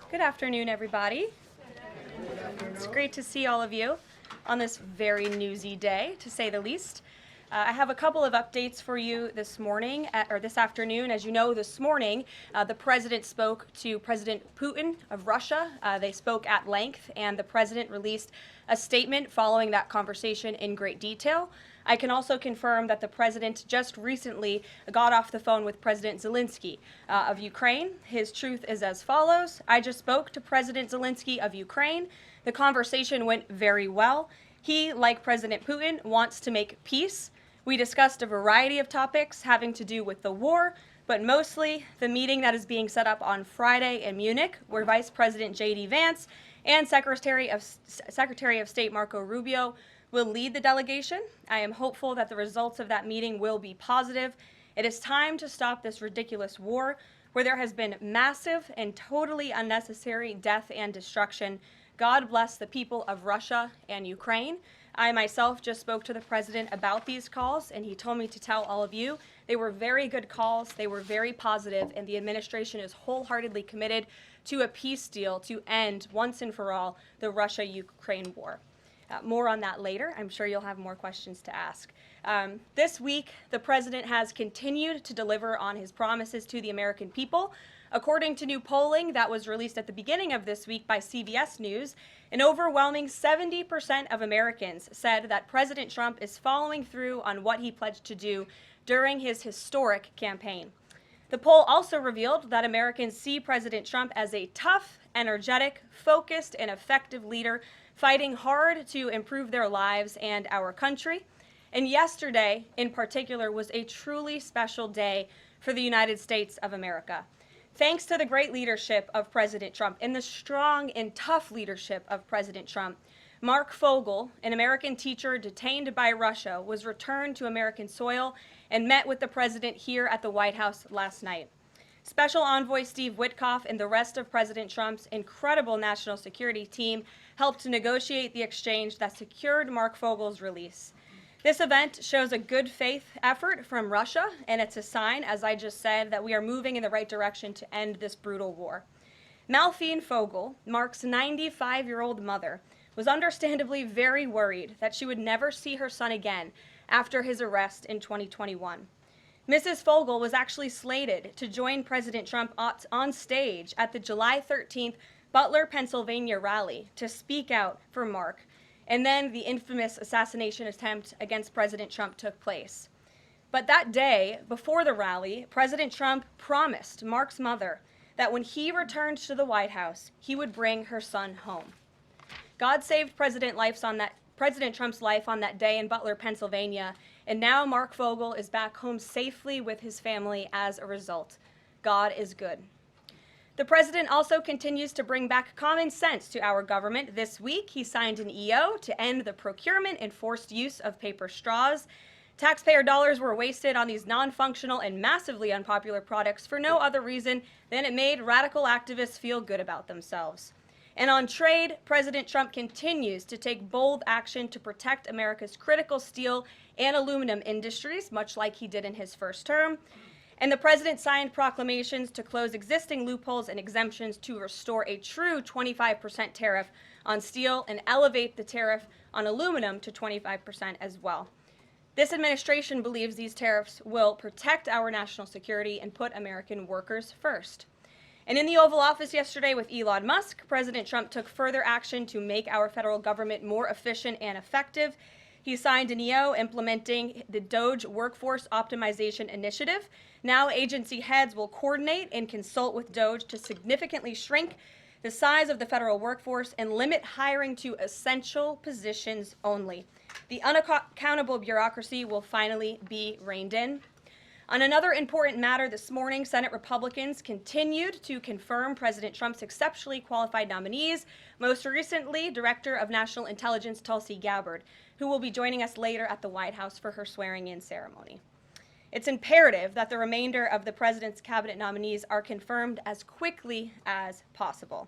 Good afternoon, everybody. It's great to see all of you on this very newsy day, to say the least. I have a couple of updates for you this morning, or this afternoon. As you know, this morning, the president spoke to President Putin of Russia. They spoke at length, and the president released a statement following that conversation in great detail. I can also confirm that the president just recently got off the phone with President Zelensky of Ukraine. His truth is as follows. I just spoke to President Zelensky of Ukraine. The conversation went very well. He, like President Putin, wants to make peace. We discussed a variety of topics having to do with the war, but mostly the meeting that is being set up on Friday in Munich, where Vice President J.D. Vance and Secretary of State Marco Rubio will lead the delegation. I am hopeful that the results of that meeting will be positive. It is time to stop this ridiculous war where there has been massive and totally unnecessary death and destruction. God bless the people of Russia and Ukraine. I myself just spoke to the president about these calls, and he told me to tell all of you they were very good calls, they were very positive, and the administration is wholeheartedly committed to a peace deal to end once and for all the Russia-Ukraine war. More on that later. I'm sure you'll have more questions to ask. This week, the president has continued to deliver on his promises to the American people. According to new polling that was released at the beginning of this week by CBS News, an overwhelming 70% of Americans said that President Trump is following through on what he pledged to do during his historic campaign. The poll also revealed that Americans see President Trump as a tough, energetic, focused, and effective leader fighting hard to improve their lives and our country. And yesterday, in particular, was a truly special day for the United States of America. Thanks to the great leadership of President Trump and the strong and tough leadership of President Trump, Mark Fogel, an American teacher detained by Russia, was returned to American soil and met with the president here at the White House last night. Special Envoy Steve Witkoff and the rest of President Trump's incredible national security team helped negotiate the exchange that secured Mark Fogel's release. This event shows a good faith effort from Russia, and it's a sign, as I just said, that we are moving in the right direction to end this brutal war. Malphine Fogel, Mark's 95-year-old mother, was understandably very worried that she would never see her son again after his arrest in 2021. Mrs. Fogel was actually slated to join President Trump on stage at the July 13th Butler, Pennsylvania rally to speak out for Mark, and then the infamous assassination attempt against President Trump took place. But that day, before the rally, President Trump promised Mark's mother that when he returned to the White House, he would bring her son home. God saved President Trump's life on that day in Butler, Pennsylvania, and now Mark Fogel is back home safely with his family as a result. God is good. The president also continues to bring back common sense to our government. This week, he signed an EO to end the procurement and forced use of paper straws. Taxpayer dollars were wasted on these non-functional and massively unpopular products for no other reason than it made radical activists feel good about themselves. And on trade, President Trump continues to take bold action to protect America's critical steel and aluminum industries, much like he did in his first term. And the president signed proclamations to close existing loopholes and exemptions to restore a true 25% tariff on steel and elevate the tariff on aluminum to 25% as well. This administration believes these tariffs will protect our national security and put American workers first. And in the Oval Office yesterday with Elon Musk, President Trump took further action to make our federal government more efficient and effective. He signed an EO implementing the DOGE Workforce Optimization Initiative. Now agency heads will coordinate and consult with DOGE to significantly shrink the size of the federal workforce and limit hiring to essential positions only. The unaccountable bureaucracy will finally be reined in. On another important matter this morning, Senate Republicans continued to confirm President Trump's exceptionally qualified nominees, most recently Director of National Intelligence Tulsi Gabbard, who will be joining us later at the White House for her swearing-in ceremony. It's imperative that the remainder of the president's cabinet nominees are confirmed as quickly as possible.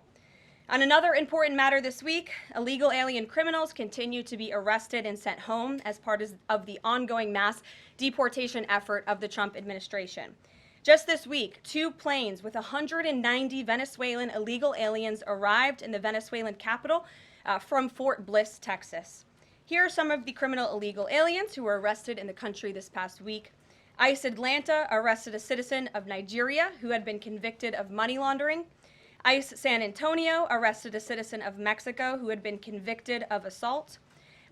On another important matter this week, illegal alien criminals continue to be arrested and sent home as part of the ongoing mass deportation effort of the Trump administration. Just this week, 2 planes with 190 Venezuelan illegal aliens arrived in the Venezuelan capital from Fort Bliss, Texas. Here are some of the criminal illegal aliens who were arrested in the country this past week. ICE Atlanta arrested a citizen of Nigeria who had been convicted of money laundering. ICE San Antonio arrested a citizen of Mexico who had been convicted of assault.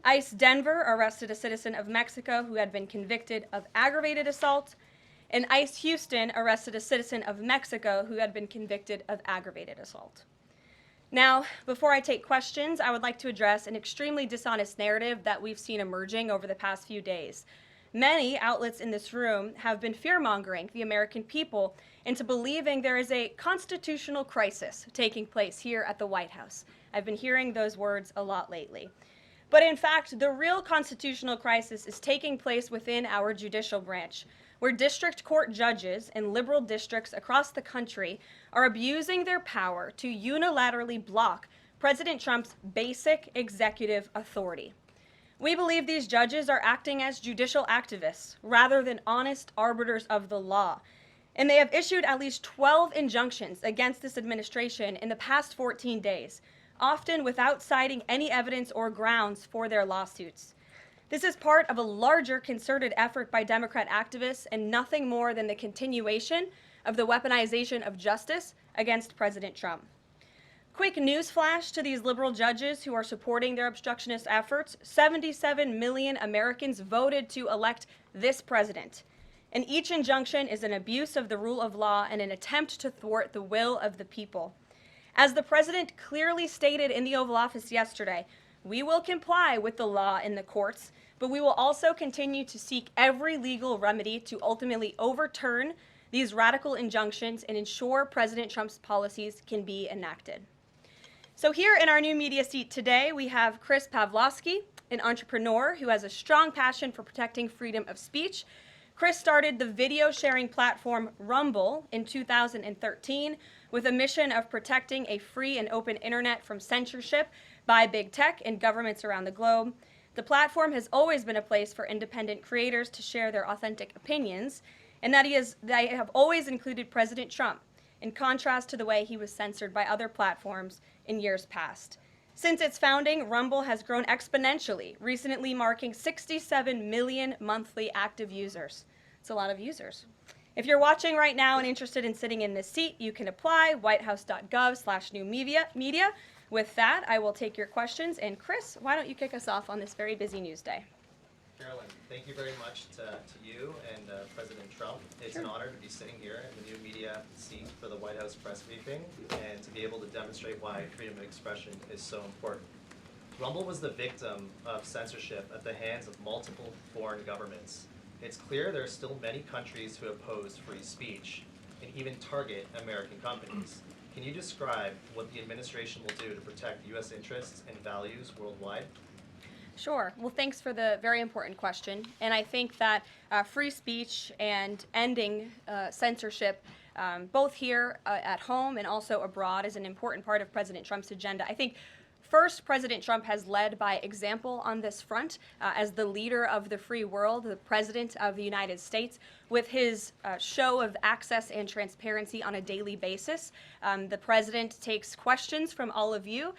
ICE Denver arrested a citizen of Mexico who had been convicted of aggravated assault. And ICE Houston arrested a citizen of Mexico who had been convicted of aggravated assault. Now, before I take questions, I would like to address an extremely dishonest narrative that we've seen emerging over the past few days. Many outlets in this room have been fear-mongering the American people into believing there is a constitutional crisis taking place here at the White House. I've been hearing those words a lot lately. But in fact, the real constitutional crisis is taking place within our judicial branch, where district court judges in liberal districts across the country are abusing their power to unilaterally block President Trump's basic executive authority. We believe these judges are acting as judicial activists rather than honest arbiters of the law. And they have issued at least 12 injunctions against this administration in the past 14 days, often without citing any evidence or grounds for their lawsuits. This is part of a larger concerted effort by Democrat activists and nothing more than the continuation of the weaponization of justice against President Trump. Quick news flash to these liberal judges who are supporting their obstructionist efforts: 77 million Americans voted to elect this president. And each injunction is an abuse of the rule of law and an attempt to thwart the will of the people. As the president clearly stated in the Oval Office yesterday, we will comply with the law in the courts, but we will also continue to seek every legal remedy to ultimately overturn these radical injunctions and ensure President Trump's policies can be enacted. So here in our new media seat today, we have Chris Pavlovsky, an entrepreneur who has a strong passion for protecting freedom of speech. Chris started the video sharing platform Rumble in 2013 with a mission of protecting a free and open internet from censorship by big tech and governments around the globe. The platform has always been a place for independent creators to share their authentic opinions, and they have always included President Trump, in contrast to the way he was censored by other platforms in years past. Since its founding, Rumble has grown exponentially, recently marking 67 million monthly active users. It's a lot of users. If you're watching right now and interested in sitting in this seat, you can apply, whitehouse.gov/newmedia. With that, I will take your questions. And Chris, why don't you kick us off on this very busy news day? Karoline, thank you very much to you and President Trump. It's an honor to be sitting here in the new media seat for the White House press briefing and to be able to demonstrate why freedom of expression is so important. Rumble was the victim of censorship at the hands of multiple foreign governments. It's clear there are still many countries who oppose free speech and even target American companies. Can you describe what the administration will do to protect U.S. interests and values worldwide? Sure. Well, thanks for the very important question. And I think that free speech and ending censorship, both here at home and also abroad, is an important part of President Trump's agenda. I think first, President Trump has led by example on this front as the leader of the free world, the president of the United States, with his show of access and transparency on a daily basis. The president takes questions from all of you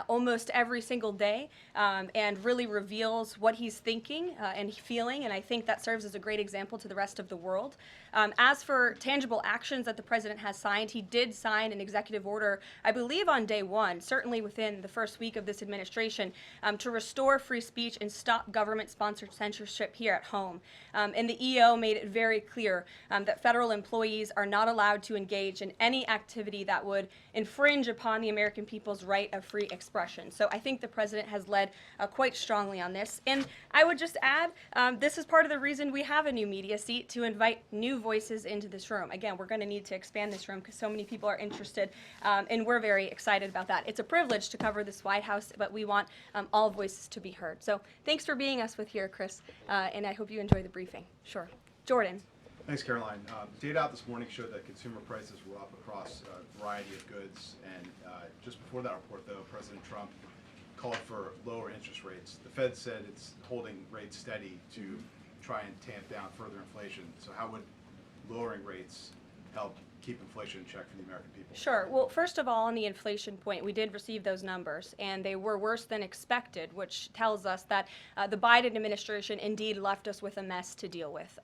almost every single day and really reveals what he's thinking and feeling, and I think that serves as a great example to the rest of the world. As for tangible actions that the president has signed, he did sign an executive order, I believe on day one, certainly within the first week of this administration, to restore free speech and stop government-sponsored censorship here at home. And the EO made it very clear that federal employees are not allowed to engage in any activity that would infringe upon the American people's right of free expression. So I think the president has led quite strongly on this. And I would just add, this is part of the reason we have a new media seat, to invite new voices into this room. Again, we're going to need to expand this room because so many people are interested, and we're very excited about that. It's a privilege to cover this White House, but we want all voices to be heard. So thanks for being us with here, Chris, and I hope you enjoy the briefing. Sure. Jordan. Thanks, Karoline. Data out this morning showed that consumer prices were up across a variety of goods, and just before that report, though, President Trump called for lower interest rates. The Fed said it's holding rates steady to try and tamp down further inflation. So how would lowering rates help keep inflation in check for the American people? Sure. Well, first of all, on the inflation point, we did receive those numbers, and they were worse than expected, which tells us that the Biden administration indeed left us with a mess to deal with.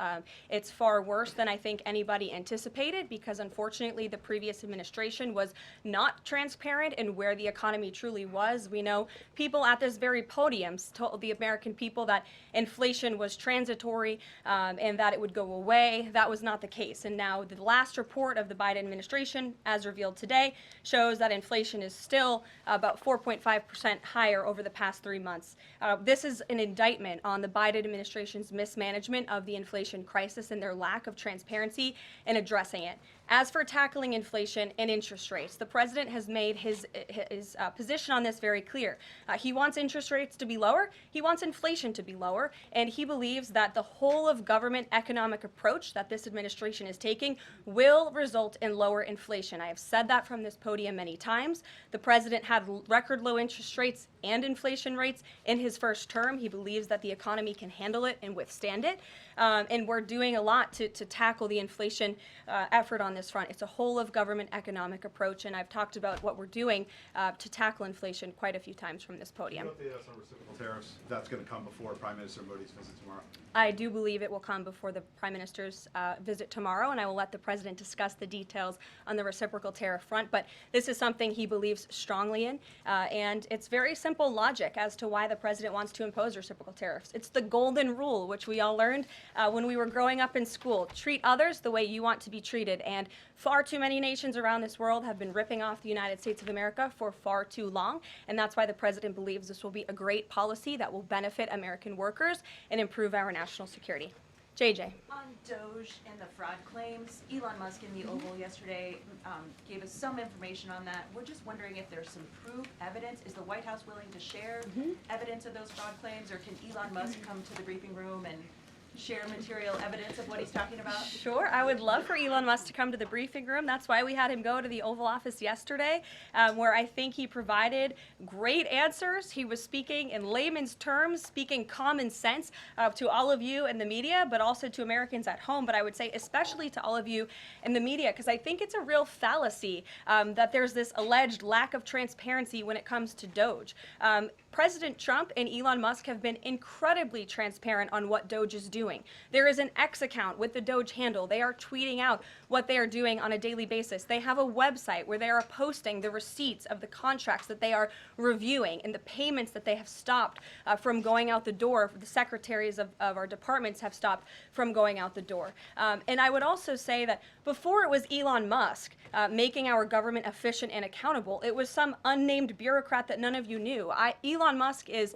It's far worse than I think anybody anticipated, because unfortunately the previous administration was not transparent in where the economy truly was. We know people at this very podium told the American people that inflation was transitory and that it would go away. That was not the case. And now the last report of the Biden administration, as revealed today, shows that inflation is still about 4.5% higher over the past 3 months. This is an indictment on the Biden administration's mismanagement of the inflation crisis and their lack of transparency in addressing it. As for tackling inflation and interest rates, the president has made his position on this very clear. He wants interest rates to be lower, he wants inflation to be lower, and he believes that the whole of government economic approach that this administration is taking will result in lower inflation. I have said that from this podium many times. The president had record low interest rates and inflation rates in his first term. He believes that the economy can handle it and withstand it. And we're doing a lot to tackle the inflation effort on this front. It's a whole of government economic approach, and I've talked about what we're doing to tackle inflation quite a few times from this podium. Can you update us on reciprocal tariffs? That's going to come before Prime Minister Modi's visit tomorrow. I do believe it will come before the Prime Minister's visit tomorrow, and I will let the President discuss the details on the reciprocal tariff front. But this is something he believes strongly in, and it's very simple logic as to why the President wants to impose reciprocal tariffs. It's the golden rule, which we all learned when we were growing up in school. Treat others the way you want to be treated, and far too many nations around this world have been ripping off the United States of America for far too long, and that's why the President believes this will be a great policy that will benefit American workers and improve our national security. JJ. On Doge and the fraud claims, Elon Musk in the Oval yesterday gave us some information on that. We're just wondering if there's some proof, evidence. Is the White House willing to share evidence of those fraud claims, or can Elon Musk come to the briefing room and share material evidence of what he's talking about? Sure, I would love for Elon Musk to come to the briefing room. That's why we had him go to the Oval Office yesterday, where I think he provided great answers. He was speaking in layman's terms, speaking common sense to all of you in the media, but also to Americans at home. But I would say especially to all of you in the media, because I think it's a real fallacy that there's this alleged lack of transparency when it comes to Doge. President Trump and Elon Musk have been incredibly transparent on what Doge is doing. There is an X account with the Doge handle. They are tweeting out what they are doing on a daily basis. They have a website where they are posting the receipts of the contracts that they are reviewing and the payments that they have stopped from going out the door. The secretaries of our departments have stopped from going out the door. And I would also say that before it was Elon Musk making our government efficient and accountable, it was some unnamed bureaucrat that none of you knew. Elon Musk is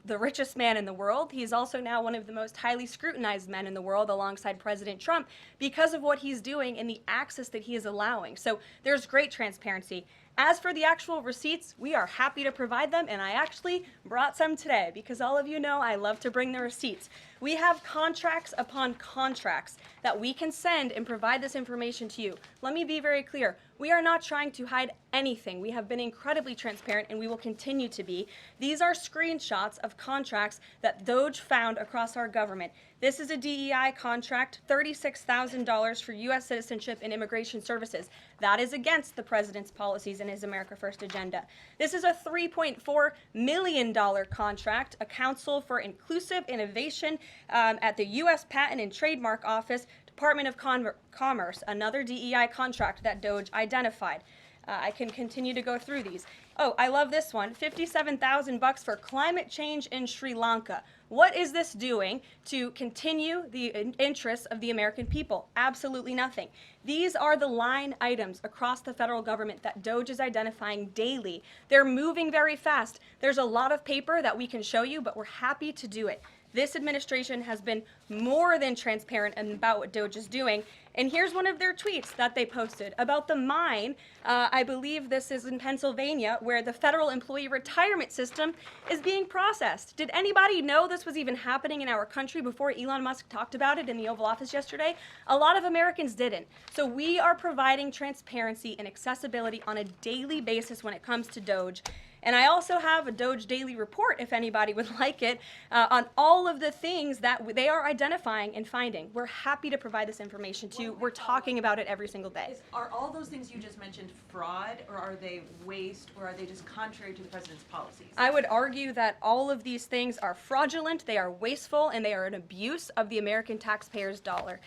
the richest man in the world. He's also now one of the most highly scrutinized men in the world alongside President Trump because of what he's doing and the access that he is allowing. So there's great transparency. As for the actual receipts, we are happy to provide them, and I actually brought some today because all of you know I love to bring the receipts. We have contracts upon contracts that we can send and provide this information to you. Let me be very clear. We are not trying to hide anything. We have been incredibly transparent, and we will continue to be. These are screenshots of contracts that Doge found across our government. This is a DEI contract, $36,000 for U.S. citizenship and immigration services. That is against the president's policies and his America First agenda. This is a $3.4 million contract, a Council for Inclusive Innovation at the U.S. Patent and Trademark Office, Department of Commerce, another DEI contract that Doge identified. I can continue to go through these. Oh, I love this one, $57,000 for climate change in Sri Lanka. What is this doing to continue the interests of the American people? Absolutely nothing. These are the line items across the federal government that Doge is identifying daily. They're moving very fast. There's a lot of paper that we can show you, but we're happy to do it. This administration has been more than transparent about what Doge is doing. And here's one of their tweets that they posted about the mine. I believe this is in Pennsylvania, where the federal employee retirement system is being processed. Did anybody know this was even happening in our country before Elon Musk talked about it in the Oval Office yesterday? A lot of Americans didn't. So we are providing transparency and accessibility on a daily basis when it comes to Doge. And I also have a Doge Daily Report, if anybody would like it, on all of the things that they are identifying and finding. We're happy to provide this information to you. We're talking about it every single day. Are all those things you just mentioned fraud, or are they waste, or are they just contrary to the president's policies? I would argue that all of these things are fraudulent, they are wasteful, and they are an abuse of the American taxpayer's dollar.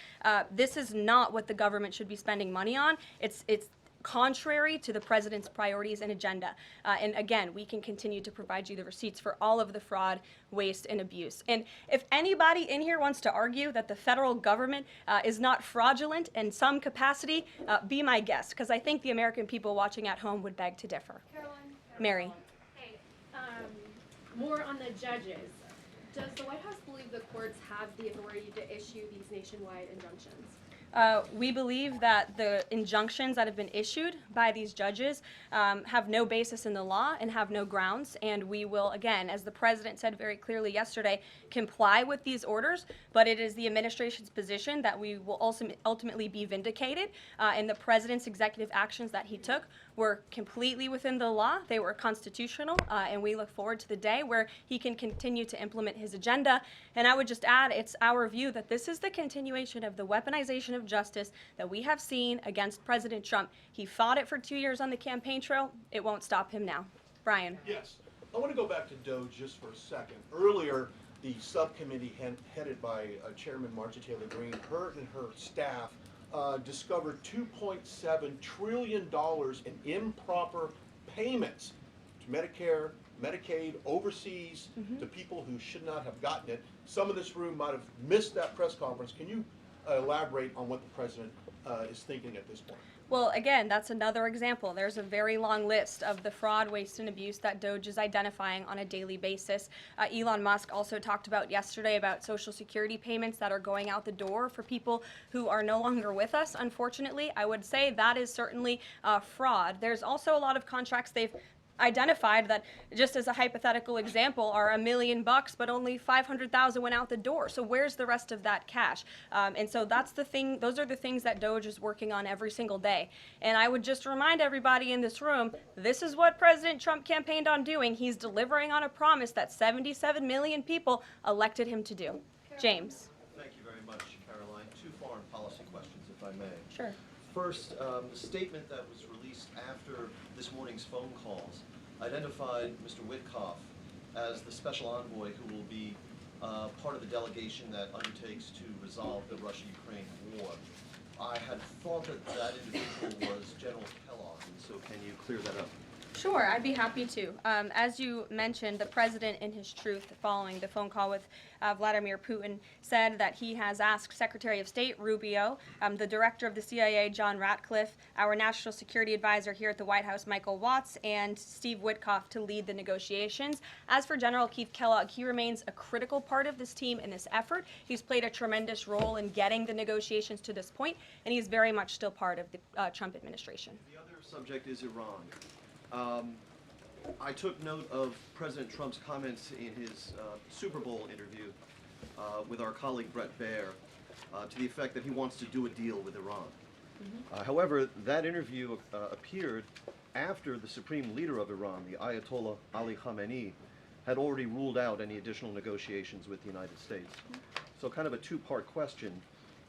This is not what the government should be spending money on. It's contrary to the president's priorities and agenda. And again, we can continue to provide you the receipts for all of the fraud, waste, and abuse. And if anybody in here wants to argue that the federal government is not fraudulent in some capacity, be my guest, because I think the American people watching at home would beg to differ. Caroline? Mary. Hey, more on the judges. Does the White House believe the courts have the authority to issue these nationwide injunctions? We believe that the injunctions that have been issued by these judges have no basis in the law and have no grounds, and we will, again, as the president said very clearly yesterday, comply with these orders, but it is the administration's position that we will also ultimately be vindicated, and the president's executive actions that he took were completely within the law, they were constitutional, and we look forward to the day where he can continue to implement his agenda. And I would just add, it's our view that this is the continuation of the weaponization of justice that we have seen against President Trump. He fought it for 2 years on the campaign trail. It won't stop him now. Brian. Yes. I want to go back to Doge just for a second. Earlier, the subcommittee headed by Chairman Marjorie Taylor Greene, her and her staff discovered $2.7 trillion in improper payments to Medicare, Medicaid, overseas, to people who should not have gotten it. Some of this room might have missed that press conference. Can you elaborate on what the president is thinking at this point? Well, again, that's another example. There's a very long list of the fraud, waste, and abuse that Doge is identifying on a daily basis. Elon Musk also talked about yesterday about Social Security payments that are going out the door for people who are no longer with us, unfortunately. I would say that is certainly fraud. There's also a lot of contracts they've identified that, just as a hypothetical example, are $1 million, but only 500,000 went out the door. So where's the rest of that cash? And so that's the thing. Those are the things that Doge is working on every single day. And I would just remind everybody in this room, this is what President Trump campaigned on doing. He's delivering on a promise that 77 million people elected him to do. James. Thank you very much, Caroline. Two foreign policy questions, if I may. Sure. First, the statement that was released after this morning's phone calls identified Mr. Witkoff as the special envoy who will be part of the delegation that undertakes to resolve the Russia-Ukraine war. I had thought that that individual was General Kellogg, and so can you clear that up? Sure, I'd be happy to. As you mentioned, the president, in his truth, following the phone call with Vladimir Putin, said that he has asked Secretary of State Rubio, the director of the CIA, John Ratcliffe, our national security advisor here at the White House, Michael Watts, and Steve Witkoff to lead the negotiations. As for General Keith Kellogg, he remains a critical part of this team in this effort. He's played a tremendous role in getting the negotiations to this point, and he's very much still part of the Trump administration. The other subject is Iran. I took note of President Trump's comments in his Super Bowl interview with our colleague Brett Baer to the effect that he wants to do a deal with Iran. However, that interview appeared after the supreme leader of Iran, the Ayatollah Ali Khamenei, had already ruled out any additional negotiations with the United States. So kind of a two-part question.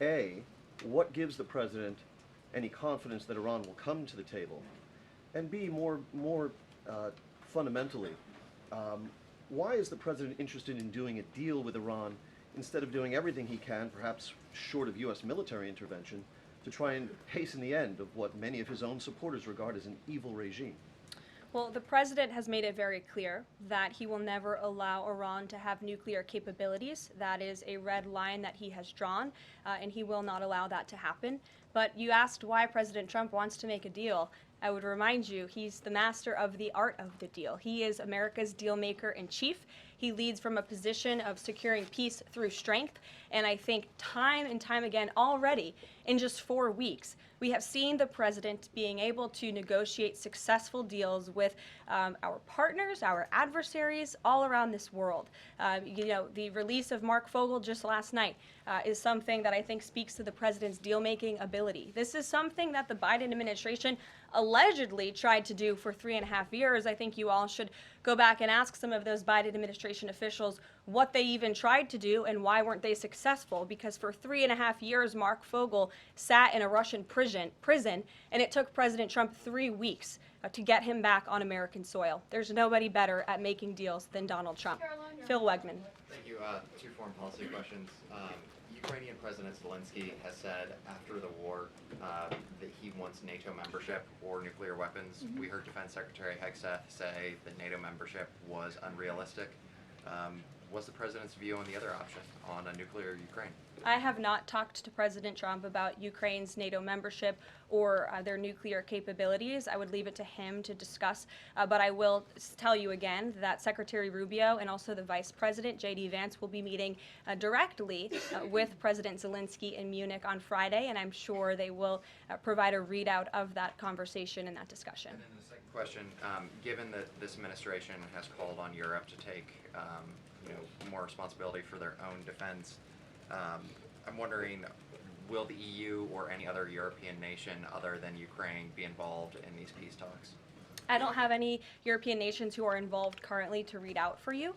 A, what gives the president any confidence that Iran will come to the table? And B, more fundamentally, why is the president interested in doing a deal with Iran instead of doing everything he can, perhaps short of U.S. military intervention, to try and hasten the end of what many of his own supporters regard as an evil regime? Well, the president has made it very clear that he will never allow Iran to have nuclear capabilities. That is a red line that he has drawn, and he will not allow that to happen. But you asked why President Trump wants to make a deal. I would remind you, he's the master of the art of the deal. He is America's deal maker in chief. He leads from a position of securing peace through strength. And I think time and time again already, in just 4 weeks, we have seen the president being able to negotiate successful deals with our partners, our adversaries all around this world. The release of Mark Fogel just last night is something that I think speaks to the president's deal-making ability. This is something that the Biden administration allegedly tried to do for 3.5 years. I think you all should go back and ask some of those Biden administration officials what they even tried to do and why weren't they successful, because for 3.5 years Mark Fogel sat in a Russian prison and it took President Trump 3 weeks to get him back on American soil. There's nobody better at making deals than Donald Trump. Caroline, Phil Wegman. Thank you. Two foreign policy questions. Ukrainian President Zelensky has said after the war that he wants NATO membership or nuclear weapons. We heard Defense Secretary Hegseth say that NATO membership was unrealistic. What's the president's view on the other option, on a nuclear Ukraine? I have not talked to President Trump about Ukraine's NATO membership or their nuclear capabilities. I would leave it to him to discuss. But I will tell you again that Secretary Rubio and also the Vice President, J.D. Vance, will be meeting directly with President Zelensky in Munich on Friday, and I'm sure they will provide a readout of that conversation and that discussion. And then the second question, given that this administration has called on Europe to take more responsibility for their own defense, I'm wondering, will the EU or any other European nation other than Ukraine be involved in these peace talks? I don't have any European nations who are involved currently to read out for you.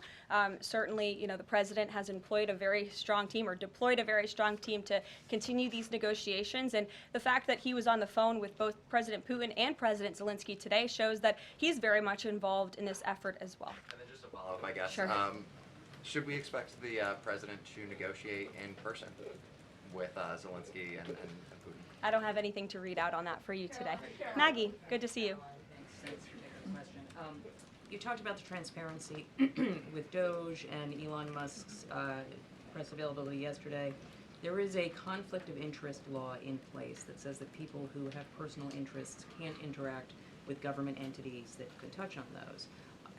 Certainly, the president has employed a very strong team or deployed a very strong team to continue these negotiations. And the fact that he was on the phone with both President Putin and President Zelensky today shows that he's very much involved in this effort as well. And then just a follow-up, I guess. Sure. Should we expect the president to negotiate in person with Zelensky and Putin? I don't have anything to read out on that for you today. Maggie, good to see you. Thanks for taking the question. You talked about the transparency with Doge and Elon Musk's press availability yesterday. There is a conflict of interest law in place that says that people who have personal interests can't interact with government entities that could touch on those.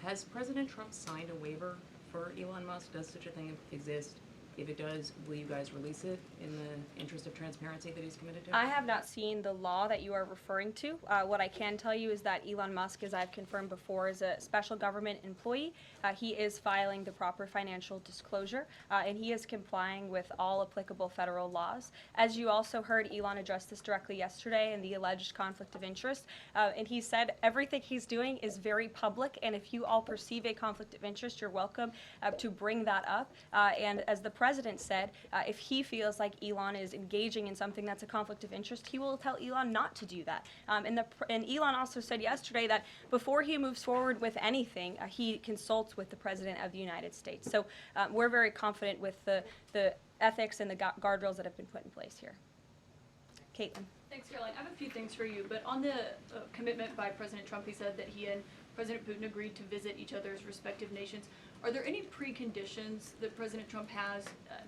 Has President Trump signed a waiver for Elon Musk? Does such a thing exist? If it does, will you guys release it in the interest of transparency that he's committed to? I have not seen the law that you are referring to. What I can tell you is that Elon Musk, as I've confirmed before, is a special government employee. He is filing the proper financial disclosure, and he is complying with all applicable federal laws. As you also heard, Elon address this directly yesterday in the alleged conflict of interest, and he said everything he's doing is very public, and if you all perceive a conflict of interest, you're welcome to bring that up. And as the president said, if he feels like Elon is engaging in something that's a conflict of interest, he will tell Elon not to do that. And Elon also said yesterday that before he moves forward with anything, he consults with the President of the United States. So we're very confident with the ethics and the guardrails that have been put in place here. Caitlin. Thanks, Caroline. I have a few things for you, but on the commitment by President Trump, he said that he and President Putin agreed to visit each other's respective nations. Are there any preconditions that President Trump has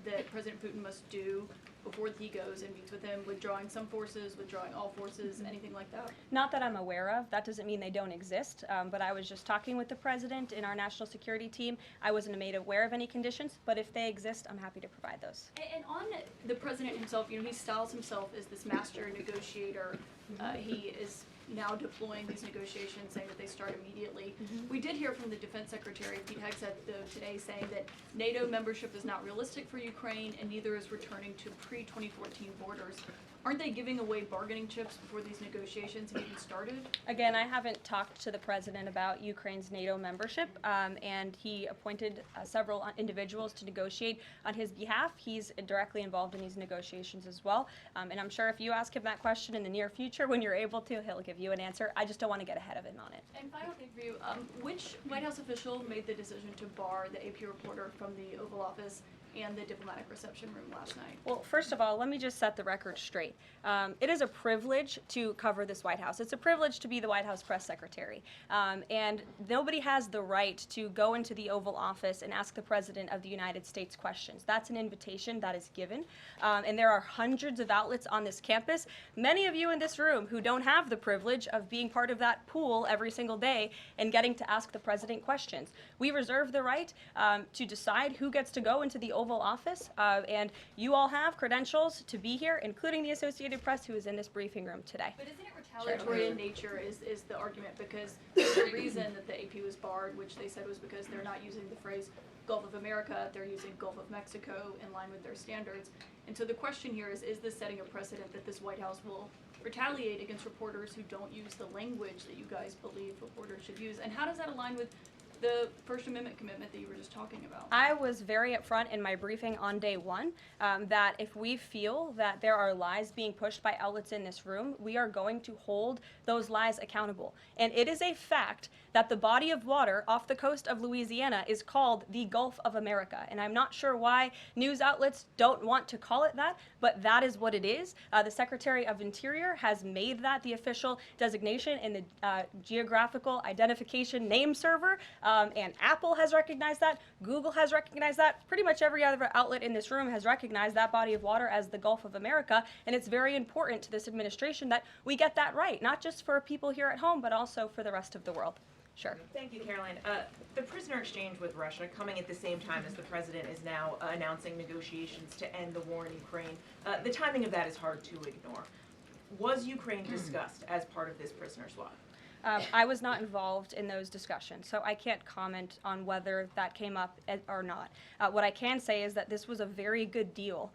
that President Putin must do before he goes and meets with him, withdrawing some forces, withdrawing all forces, anything like that? Not that I'm aware of. That doesn't mean they don't exist, but I was just talking with the president in our national security team. I wasn't made aware of any conditions, but if they exist, I'm happy to provide those. And on the president himself, he styles himself as this master negotiator. He is now deploying these negotiations, saying that they start immediately. We did hear from the Defense Secretary, Pete Hegseth, though, today saying that NATO membership is not realistic for Ukraine and neither is returning to pre-2014 borders. Aren't they giving away bargaining chips before these negotiations have even started? Again, I haven't talked to the president about Ukraine's NATO membership, and he appointed several individuals to negotiate on his behalf. He's directly involved in these negotiations as well, and I'm sure if you ask him that question in the near future, when you're able to, he'll give you an answer. I just don't want to get ahead of him on it. And final thing for you, which White House official made the decision to bar the AP reporter from the Oval Office and the diplomatic reception room last night? Well, first of all, let me just set the record straight. It is a privilege to cover this White House. It's a privilege to be the White House press secretary. And nobody has the right to go into the Oval Office and ask the President of the United States questions. That's an invitation that is given. And there are hundreds of outlets on this campus, many of you in this room who don't have the privilege of being part of that pool every single day and getting to ask the President questions. We reserve the right to decide who gets to go into the Oval Office, and you all have credentials to be here, including the Associated Press, who is in this briefing room today. But isn't it retaliatory in nature is the argument, because there's a reason that the AP was barred, which they said was because they're not using the phrase Gulf of America, they're using Gulf of Mexico in line with their standards. And so the question here is this setting a precedent that this White House will retaliate against reporters who don't use the language that you guys believe reporters should use? And how does that align with the First Amendment commitment that you were just talking about? I was very upfront in my briefing on day one that if we feel that there are lies being pushed by outlets in this room, we are going to hold those lies accountable. And it is a fact that the body of water off the coast of Louisiana is called the Gulf of America. And I'm not sure why news outlets don't want to call it that, but that is what it is. The Secretary of Interior has made that the official designation in the Geographical Identification Name Server. And Apple has recognized that, Google has recognized that, pretty much every other outlet in this room has recognized that body of water as the Gulf of America, and it's very important to this administration that we get that right, not just for people here at home, but also for the rest of the world. Sure. Thank you, Karoline. The prisoner exchange with Russia coming at the same time as the president is now announcing negotiations to end the war in Ukraine. The timing of that is hard to ignore. Was Ukraine discussed as part of this prisoner swap? I was not involved in those discussions, so I can't comment on whether that came up or not. What I can say is that this was a very good deal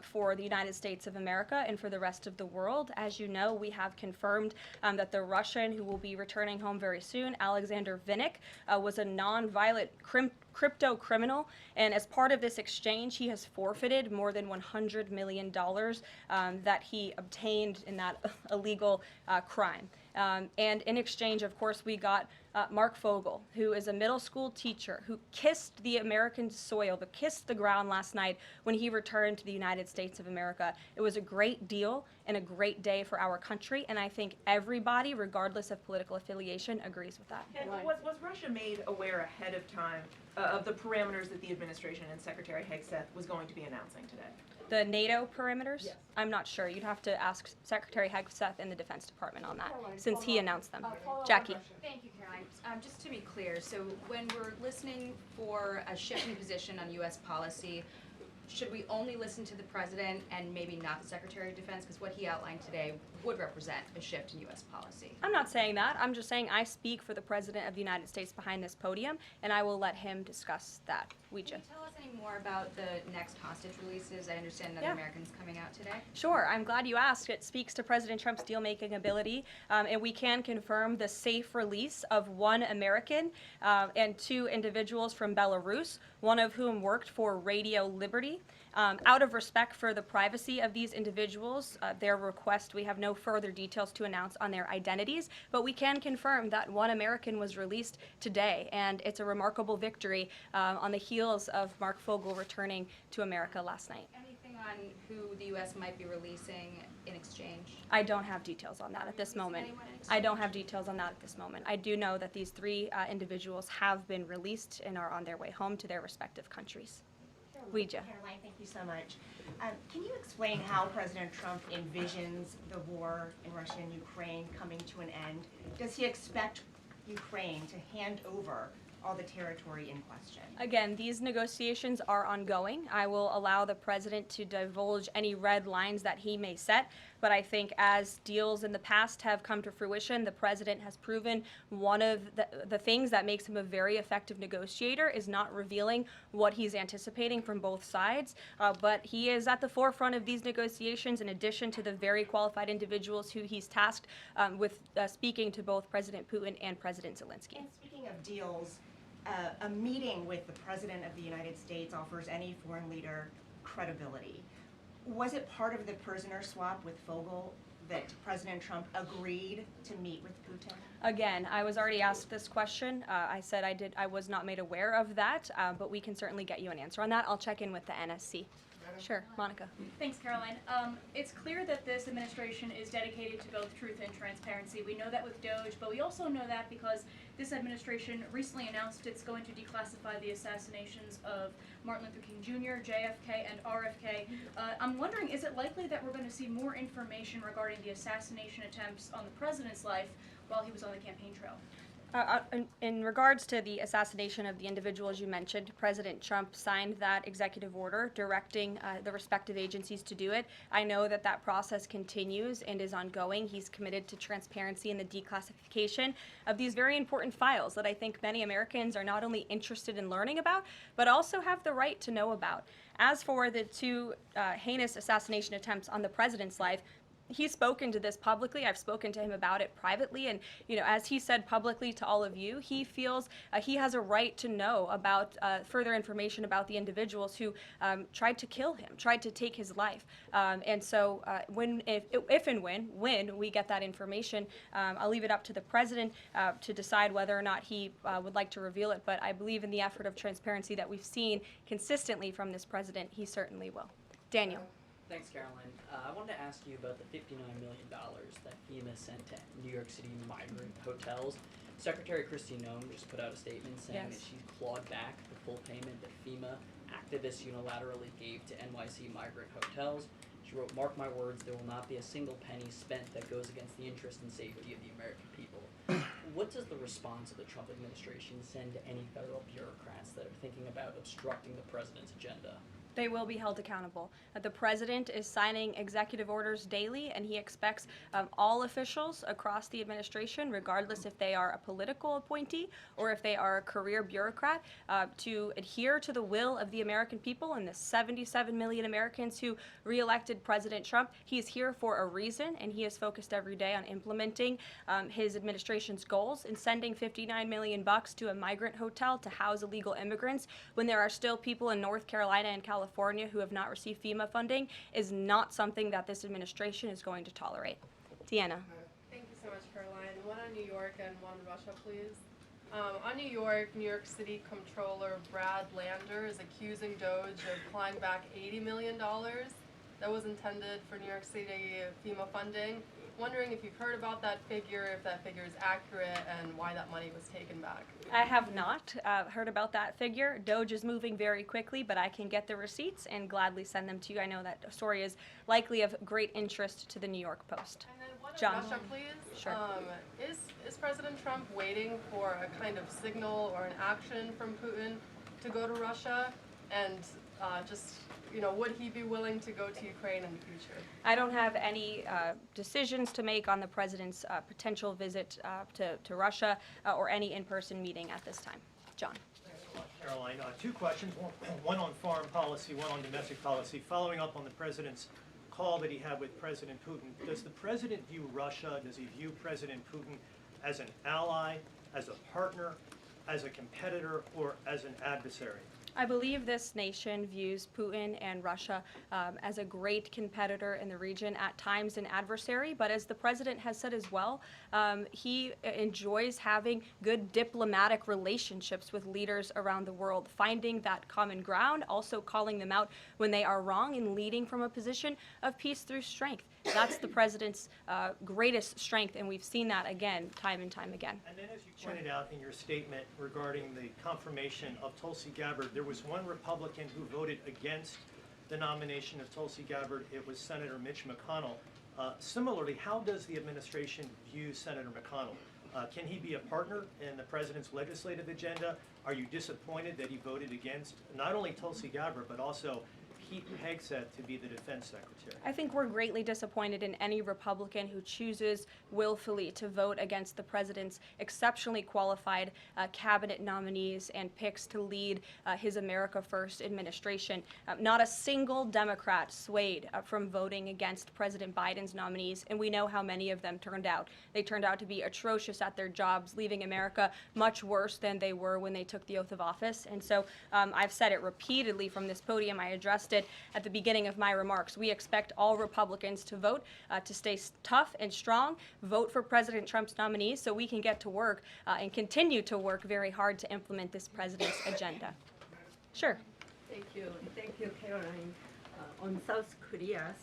for the United States of America and for the rest of the world. As you know, we have confirmed that the Russian who will be returning home very soon, Alexander Vinnik, was a non-violent crypto criminal, and as part of this exchange, he has forfeited more than $100 million that he obtained in that illegal crime. And in exchange, of course, we got Mark Fogel, who is a middle school teacher who kissed the American soil, but kissed the ground last night when he returned to the United States of America. It was a great deal and a great day for our country, and I think everybody, regardless of political affiliation, agrees with that. And was Russia made aware ahead of time of the parameters that the administration and Secretary Hegseth was going to be announcing today? The NATO perimeters? Yes. I'm not sure. You'd have to ask Secretary Hegseth in the Defense Department on that, since he announced them. Jackie. Thank you, Caroline. Just to be clear, so when we're listening for a shift in position on U.S. policy, should we only listen to the president and maybe not the Secretary of Defense? Because what he outlined today would represent a shift in U.S. policy. I'm not saying that. I'm just saying I speak for the President of the United States behind this podium, and I will let him discuss that. Can you tell us any more about the next hostage releases? I understand another American's coming out today. Sure. I'm glad you asked. It speaks to President Trump's deal-making ability, and we can confirm the safe release of one American and two individuals from Belarus, one of whom worked for Radio Liberty. Out of respect for the privacy of these individuals, their request, we have no further details to announce on their identities, but we can confirm that one American was released today, and it's a remarkable victory on the heels of Mark Fogel returning to America last night. Anything on who the U.S. might be releasing in exchange? I don't have details on that at this moment. I don't have details on that at this moment. I do know that these three individuals have been released and are on their way home to their respective countries. Caroline, thank you so much. Can you explain how President Trump envisions the war in Russia and Ukraine coming to an end? Does he expect Ukraine to hand over all the territory in question? Again, these negotiations are ongoing. I will allow the president to divulge any red lines that he may set, but I think as deals in the past have come to fruition, the president has proven one of the things that makes him a very effective negotiator is not revealing what he's anticipating from both sides, but he is at the forefront of these negotiations in addition to the very qualified individuals who he's tasked with speaking to both President Putin and President Zelensky. And speaking of deals, a meeting with the President of the United States offers any foreign leader credibility. Was it part of the prisoner swap with Fogel that President Trump agreed to meet with Putin? Again, I was already asked this question. I said I was not made aware of that, but we can certainly get you an answer on that. I'll check in with the NSC. Sure, Monica. Thanks, Caroline. It's clear that this administration is dedicated to both truth and transparency. We know that with Doge, but we also know that because this administration recently announced it's going to declassify the assassinations of Martin Luther King Jr., JFK, and RFK. I'm wondering, is it likely that we're going to see more information regarding the assassination attempts on the president's life while he was on the campaign trail? In regards to the assassination of the individuals you mentioned, President Trump signed that executive order directing the respective agencies to do it. I know that that process continues and is ongoing. He's committed to transparency in the declassification of these very important files that I think many Americans are not only interested in learning about, but also have the right to know about. As for the two heinous assassination attempts on the president's life, he's spoken to this publicly. I've spoken to him about it privately, and as he said publicly to all of you, he feels he has a right to know about further information about the individuals who tried to kill him, tried to take his life. And so, if and when we get that information, I'll leave it up to the president to decide whether or not he would like to reveal it. But I believe in the effort of transparency that we've seen consistently from this president, he certainly will. Daniel. Thanks, Caroline. I wanted to ask you about the $59 million that FEMA sent to New York City migrant hotels. Secretary Kristi Noem just put out a statement saying that she's clawed back the full payment that FEMA activists unilaterally gave to NYC migrant hotels. She wrote, "Mark my words, there will not be a single penny spent that goes against the interest and safety of the American people." What does the response of the Trump administration send to any federal bureaucrats that are thinking about obstructing the president's agenda? They will be held accountable. The president is signing executive orders daily, and he expects all officials across the administration, regardless if they are a political appointee or if they are a career bureaucrat, to adhere to the will of the American people and the 77 million Americans who re-elected President Trump. He is here for a reason, and he is focused every day on implementing his administration's goals and sending $59 million to a migrant hotel to house illegal immigrants when there are still people in North Carolina and California who have not received FEMA funding is not something that this administration is going to tolerate. Deanna. Thank you so much, Caroline. One on New York and one on Russia, please. On New York City Comptroller Brad Lander is accusing Doge of clawing back $80 million that was intended for New York City FEMA funding. Wondering if you've heard about that figure, if that figure is accurate, and why that money was taken back. I have not heard about that figure. Doge is moving very quickly, but I can get the receipts and gladly send them to you. I know that story is likely of great interest to the New York Post. And then one John. on Russia, please. Sure. Is President Trump waiting for a kind of signal or an action from Putin to go to Russia? And would he be willing to go to Ukraine in the future? I don't have any decisions to make on the president's potential visit to Russia or any in-person meeting at this time. John. Thanks a lot, Caroline. Two questions, one on foreign policy, one on domestic policy. Following up on the president's call that he had with President Putin, does the president view Russia, does he view President Putin as an ally, as a partner, as a competitor, or as an adversary? I believe this nation views Putin and Russia as a great competitor in the region, at times an adversary, but as the president has said as well, he enjoys having good diplomatic relationships with leaders around the world, finding that common ground, also calling them out when they are wrong, and leading from a position of peace through strength. That's the president's greatest strength, and we've seen that again, time and time again. And then, as you pointed out in your statement regarding the confirmation of Tulsi Gabbard, there was one Republican who voted against the nomination of Tulsi Gabbard. It was Senator Mitch McConnell. Similarly, how does the administration view Senator McConnell? Can he be a partner in the president's legislative agenda? Are you disappointed that he voted against not only Tulsi Gabbard, but also Pete Hegseth to be the defense secretary? I think we're greatly disappointed in any Republican who chooses willfully to vote against the president's exceptionally qualified cabinet nominees and picks to lead his America First administration. Not a single Democrat swayed from voting against President Biden's nominees, and we know how many of them turned out. They turned out to be atrocious at their jobs, leaving America much worse than they were when they took the oath of office. And so I've said it repeatedly from this podium. I addressed it stated at the beginning of my remarks. We expect all Republicans to vote, to stay tough and strong, vote for President Trump's nominees so we can get to work and continue to work very hard to implement this president's agenda. Sure. Thank you, Caroline. On South Korea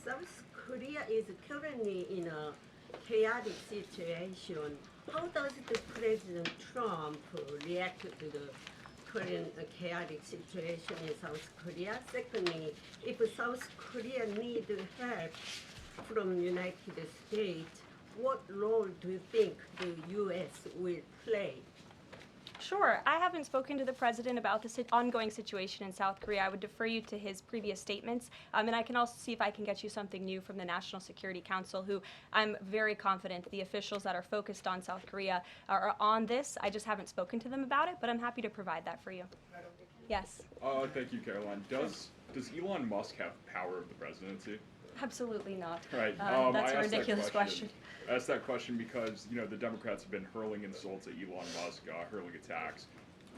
is currently in a chaotic situation. How does the President Trump react to the current chaotic situation in South Korea? Secondly, if South Korea needs help from United States, what role do you think the U.S. will play? Sure. I haven't spoken to the president about the ongoing situation in South Korea. I would defer you to his previous statements. And I can also see if I can get you something new from the National Security Council, who I'm very confident the officials that are focused on South Korea are on this. I just haven't spoken to them about it, but I'm happy to provide that for you. Yes. Thank you, Caroline. Does Elon Musk have power of the presidency? Absolutely not. Right. That's a ridiculous question. I asked that question because, the Democrats have been hurling insults at Elon Musk, hurling attacks,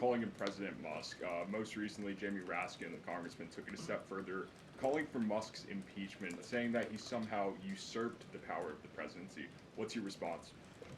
calling him President Musk. Most recently, Jamie Raskin, the congressman, took it a step further, calling for Musk's impeachment, saying that he somehow usurped the power of the presidency. What's your response?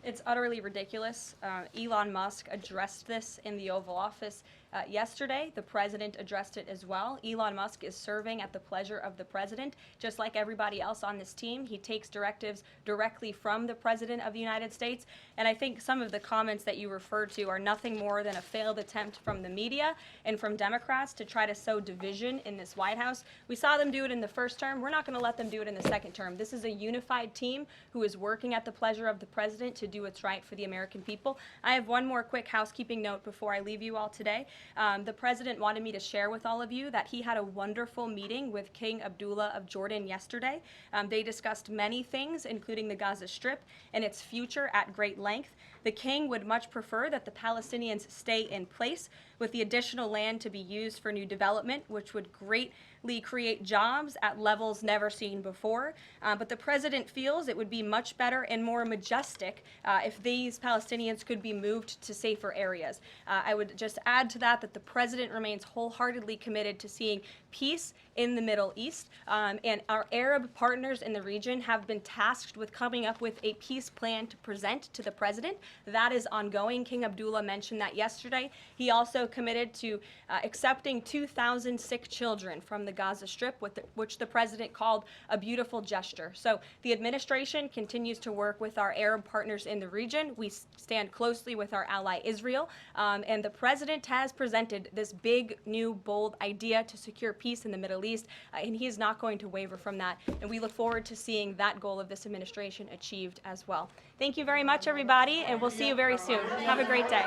It's utterly ridiculous. Elon Musk addressed this in the Oval Office yesterday. The president addressed it as well. Elon Musk is serving at the pleasure of the president, just like everybody else on this team. He takes directives directly from the president of the United States. And I think some of the comments that you referred to are nothing more than a failed attempt from the media and from Democrats to try to sow division in this White House. We saw them do it in the first term. We're not going to let them do it in the second term. This is a unified team who is working at the pleasure of the president to do what's right for the American people. I have one more quick housekeeping note before I leave you all today. The president wanted me to share with all of you that he had a wonderful meeting with King Abdullah of Jordan yesterday. They discussed many things, including the Gaza Strip and its future at great length. The king would much prefer that the Palestinians stay in place, with the additional land to be used for new development, which would greatly create jobs at levels never seen before. But the president feels it would be much better and more majestic if these Palestinians could be moved to safer areas. I would just add to that the president remains wholeheartedly committed to seeing peace in the Middle East, and our Arab partners in the region have been tasked with coming up with a peace plan to present to the president. That is ongoing. King Abdullah mentioned that yesterday. He also committed to accepting 2,000 sick children from the Gaza Strip, which the president called a beautiful gesture. So the administration continues to work with our Arab partners in the region. We stand closely with our ally Israel, and the president has presented this big, new, bold idea to secure peace in the Middle East, and he is not going to waver from that. And we look forward to seeing that goal of this administration achieved as well. Thank you very much, everybody, and we'll see you very soon. Have a great day.